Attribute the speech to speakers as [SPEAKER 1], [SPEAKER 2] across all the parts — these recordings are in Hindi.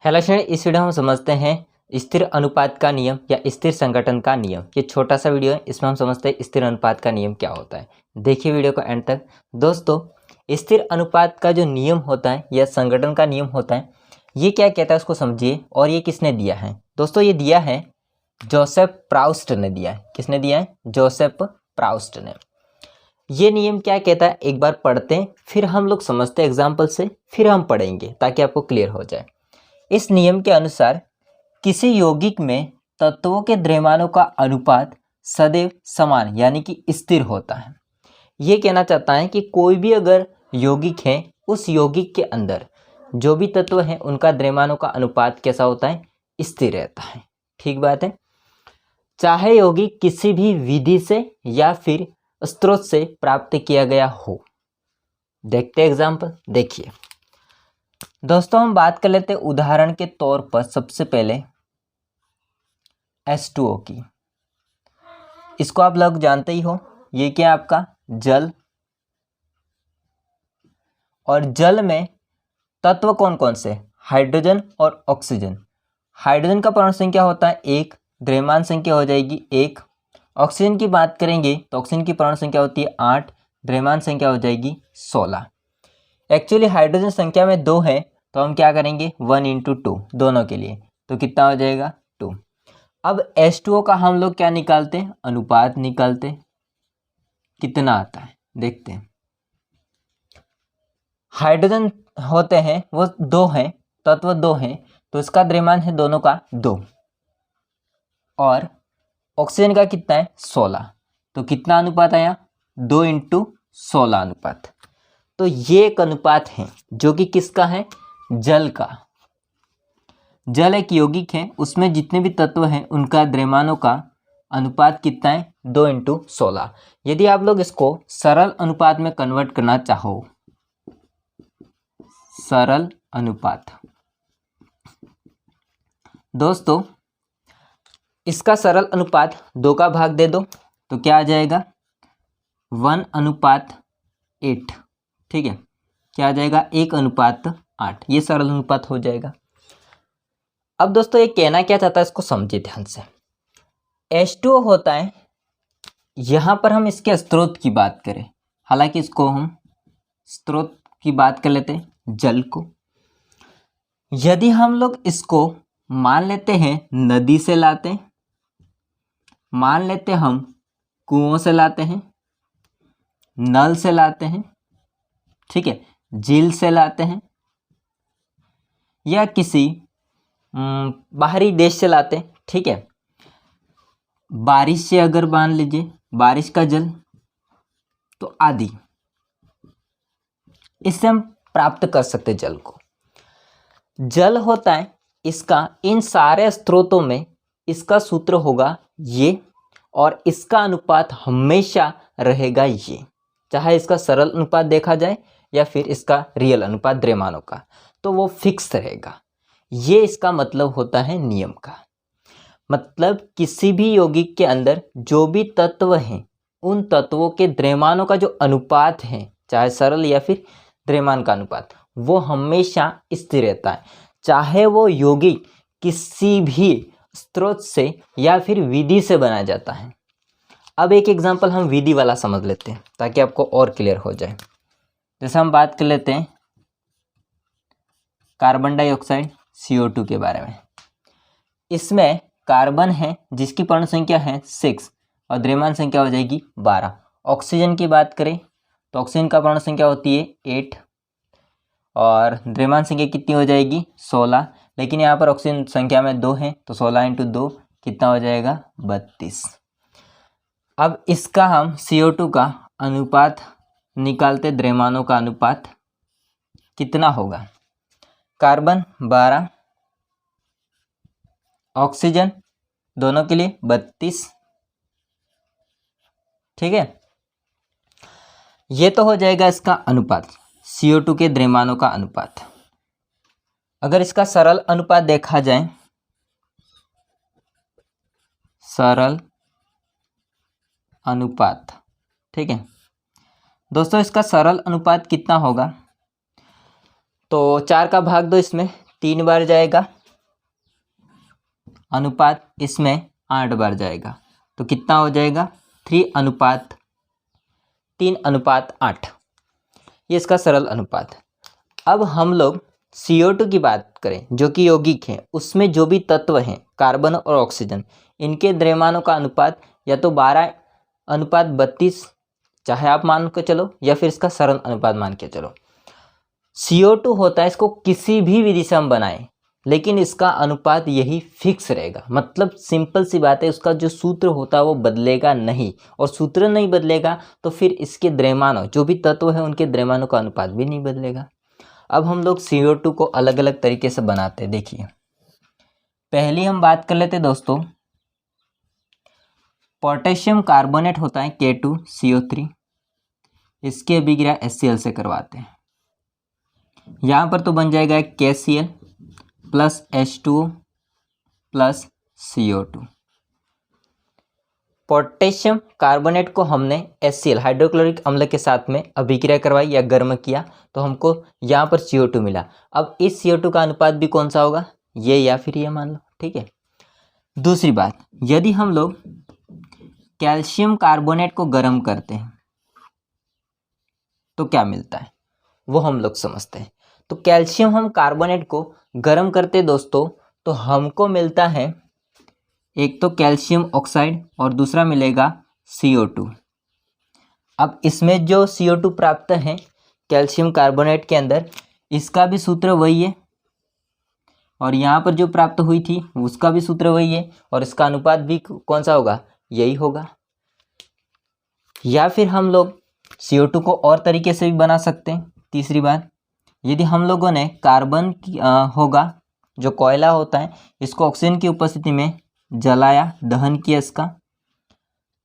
[SPEAKER 1] हेलो स्टूडेंट, इस वीडियो में हम समझते हैं स्थिर अनुपात का नियम या स्थिर संगठन का नियम। ये छोटा सा वीडियो है, इसमें हम समझते हैं स्थिर अनुपात का नियम क्या होता है। देखिए वीडियो को एंड तक। दोस्तों, स्थिर अनुपात का जो नियम होता है या संगठन का नियम होता है, ये क्या कहता है उसको समझिए। और ये किसने दिया है दोस्तों? ये दिया है जोसेफ प्राउस्ट ने दिया है। किसने दिया है? जोसेफ प्राउस्ट ने। ये नियम क्या कहता है एक बार पढ़ते हैं, फिर हम लोग समझते हैं एग्जाम्पल से, फिर हम पढ़ेंगे ताकि आपको क्लियर हो जाए। इस नियम के अनुसार किसी यौगिक में तत्वों के द्रव्यमानों का अनुपात सदैव समान यानी कि स्थिर होता है। ये कहना चाहता है कि कोई भी अगर यौगिक है, उस यौगिक के अंदर जो भी तत्व हैं उनका द्रव्यमानों का अनुपात कैसा होता है? स्थिर रहता है। ठीक बात है। चाहे यौगिक किसी भी विधि से या फिर स्रोत से प्राप्त किया गया हो। देखते हैं एग्जाम्पल। देखिए दोस्तों, हम बात कर लेते हैं उदाहरण के तौर पर सबसे पहले H2O की। इसको आप लोग जानते ही हो, ये क्या है आपका जल। और जल में तत्व कौन कौन से? हाइड्रोजन और ऑक्सीजन। हाइड्रोजन का परमाणु संख्या होता है 1, द्रव्यमान संख्या हो जाएगी 1। ऑक्सीजन की बात करेंगे तो ऑक्सीजन की परमाणु संख्या होती है 8, द्रव्यमान संख्या हो जाएगी 16। एक्चुअली हाइड्रोजन संख्या में 2 है, तो हम क्या करेंगे 1 × 2 दोनों के लिए, तो कितना हो जाएगा 2। अब H2O का हम लोग क्या निकालते हैं? अनुपात निकालते हैं। कितना आता है देखते हैं। हाइड्रोजन होते हैं वो 2 हैं, तत्व 2 हैं, तो इसका द्रव्यमान है दोनों का 2। और ऑक्सीजन का कितना है? 16। तो कितना अनुपात आया? 2 × 16 अनुपात। तो ये एक अनुपात है जो कि किसका है? जल का। जल एक यौगिक है, उसमें जितने भी तत्व हैं उनका द्रव्यमानों का अनुपात कितना है? 2 × 16। यदि आप लोग इसको सरल अनुपात में कन्वर्ट करना चाहो, सरल अनुपात, दोस्तों इसका सरल अनुपात 2 का भाग दे दो तो क्या आ जाएगा? 1:8। ठीक है, क्या आ जाएगा? 1:8। ये सरल अनुपात हो जाएगा। अब दोस्तों ये कहना क्या चाहता है इसको समझिए ध्यान से। H2O होता है, यहां पर हम इसके स्रोत की बात करें, हालांकि इसको हम स्रोत की बात कर लेते हैं जल को। यदि हम लोग इसको मान लेते हैं नदी से लाते हैं, मान लेते हम कुओं से लाते हैं, नल से लाते हैं, ठीक है, झील से लाते हैं, या किसी बाहरी देश से लाते हैं, ठीक है, बारिश से अगर मान लीजिए बारिश का जल, तो आदि, इससे हम प्राप्त कर सकते जल को। जल होता है इसका इन सारे स्रोतों में इसका सूत्र होगा ये, और इसका अनुपात हमेशा रहेगा ये, चाहे इसका सरल अनुपात देखा जाए या फिर इसका रियल अनुपात द्रव्यमानों का, तो वो फिक्स रहेगा। ये इसका मतलब होता है नियम का। मतलब किसी भी यौगिक के अंदर जो भी तत्व हैं, उन तत्वों के द्रव्यमानों का जो अनुपात है, चाहे सरल या फिर द्रव्यमान का अनुपात, वो हमेशा स्थिर रहता है, चाहे वो यौगिक किसी भी स्रोत से या फिर विधि से बनाया जाता है। अब एक एग्जांपल हम विधि वाला समझ लेते हैं ताकि आपको और क्लियर हो जाए। जैसे हम बात कर लेते हैं कार्बन डाइऑक्साइड CO2 के बारे में। इसमें कार्बन है जिसकी परमाणु संख्या है 6 और द्रव्यमान संख्या हो जाएगी 12। ऑक्सीजन की बात करें तो ऑक्सीजन का परमाणु संख्या होती है 8 और द्रव्यमान संख्या कितनी हो जाएगी? 16। लेकिन यहाँ पर ऑक्सीजन संख्या में 2 है, तो 16 × 2 कितना हो जाएगा? 32। अब इसका हम CO2 का अनुपात निकालते, द्रव्यमानों का अनुपात कितना होगा? कार्बन 12, ऑक्सीजन दोनों के लिए 32। ठीक है, ये तो हो जाएगा इसका अनुपात, CO2 के द्रव्यमानों का अनुपात। अगर इसका सरल अनुपात देखा जाए, सरल अनुपात, ठीक है दोस्तों, इसका सरल अनुपात कितना होगा? तो 4 का भाग दो इसमें, 3 बार जाएगा, अनुपात इसमें 8 बार जाएगा, तो कितना हो जाएगा 3:8। ये इसका सरल अनुपात। अब हम लोग CO2 की बात करें जो कि यौगिक है, उसमें जो भी तत्व हैं कार्बन और ऑक्सीजन, इनके द्रव्यमानों का अनुपात या तो 12:32 चाहे आप मान के चलो या फिर इसका सरल अनुपात मान के चलो। CO2 होता है, इसको किसी भी विधि से हम बनाएं लेकिन इसका अनुपात यही फिक्स रहेगा। मतलब सिंपल सी बात है, उसका जो सूत्र होता है वो बदलेगा नहीं, और सूत्र नहीं बदलेगा तो फिर इसके द्रव्यमानों जो भी तत्व है उनके द्रव्यमानों का अनुपात भी नहीं बदलेगा। अब हम लोग CO2 को अलग अलग तरीके से बनाते हैं। देखिए पहली हम बात कर लेते हैं दोस्तों, पोटेशियम कार्बोनेट होता है K2CO3, इसकी अभिक्रिया HCl से करवाते हैं। यहाँ पर तो बन जाएगा KCl plus H2O plus CO2। Potassium carbonate को हमने HCl हाइड्रोक्लोरिक अम्ल के साथ में अभिक्रिया करवाई या गर्म किया तो हमको यहाँ पर CO2 मिला। अब इस CO2 का अनुपात भी कौन सा होगा, ये या फिर ये मान लो, ठीक है। दूसरी बात, यदि हम लोग कैल्शियम कार्बोनेट को गर्म करते हैं तो क्या मिलता है वो हम लोग समझते हैं। तो कैल्शियम हम कार्बोनेट को गर्म करते दोस्तों तो हमको मिलता है एक तो कैल्शियम ऑक्साइड और दूसरा मिलेगा CO2। अब इसमें जो CO2 प्राप्त है कैल्शियम कार्बोनेट के अंदर, इसका भी सूत्र वही है और यहाँ पर जो प्राप्त हुई थी उसका भी सूत्र वही है और इसका अनुपात भी कौन सा होगा, यही होगा। या फिर हम लोग CO2 को और तरीके से भी बना सकते हैं। तीसरी बात, यदि हम लोगों ने कार्बन होगा जो कोयला होता है, इसको ऑक्सीजन की उपस्थिति में जलाया, दहन किया इसका,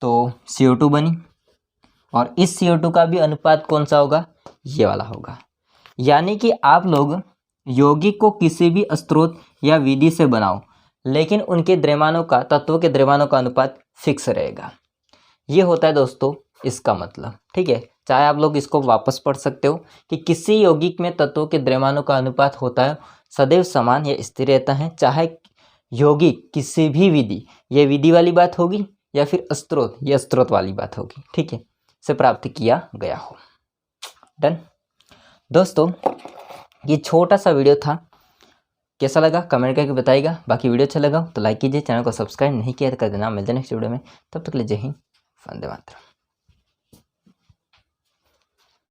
[SPEAKER 1] तो CO2 बनी और इस CO2 का भी अनुपात कौन सा होगा, ये वाला होगा। यानी कि आप लोग यौगिक को किसी भी स्रोत या विधि से बनाओ लेकिन उनके द्रव्यमानों का, तत्वों के द्रव्यमानों का अनुपात फिक्स रहेगा। ये होता है दोस्तों इसका मतलब, ठीक है। चाहे आप लोग इसको वापस पढ़ सकते हो कि किसी यौगिक में तत्वों के द्रव्यमानों का अनुपात होता है सदैव समान या स्थिर रहता है, चाहे यौगिक किसी भी विधि, ये विधि वाली बात होगी या फिर स्रोत, ये स्रोत वाली बात होगी, ठीक है, से प्राप्त किया गया हो। डन दोस्तों, ये छोटा सा वीडियो था, कैसा लगा कमेंट करके बताइएगा। बाकी वीडियो अच्छा लगा तो लाइक कीजिए, चैनल को सब्सक्राइब नहीं किया तो कर देना। मिलते हैं नेक्स्ट वीडियो में, तब तक के लिए जय हिंद, वंदे मातरम।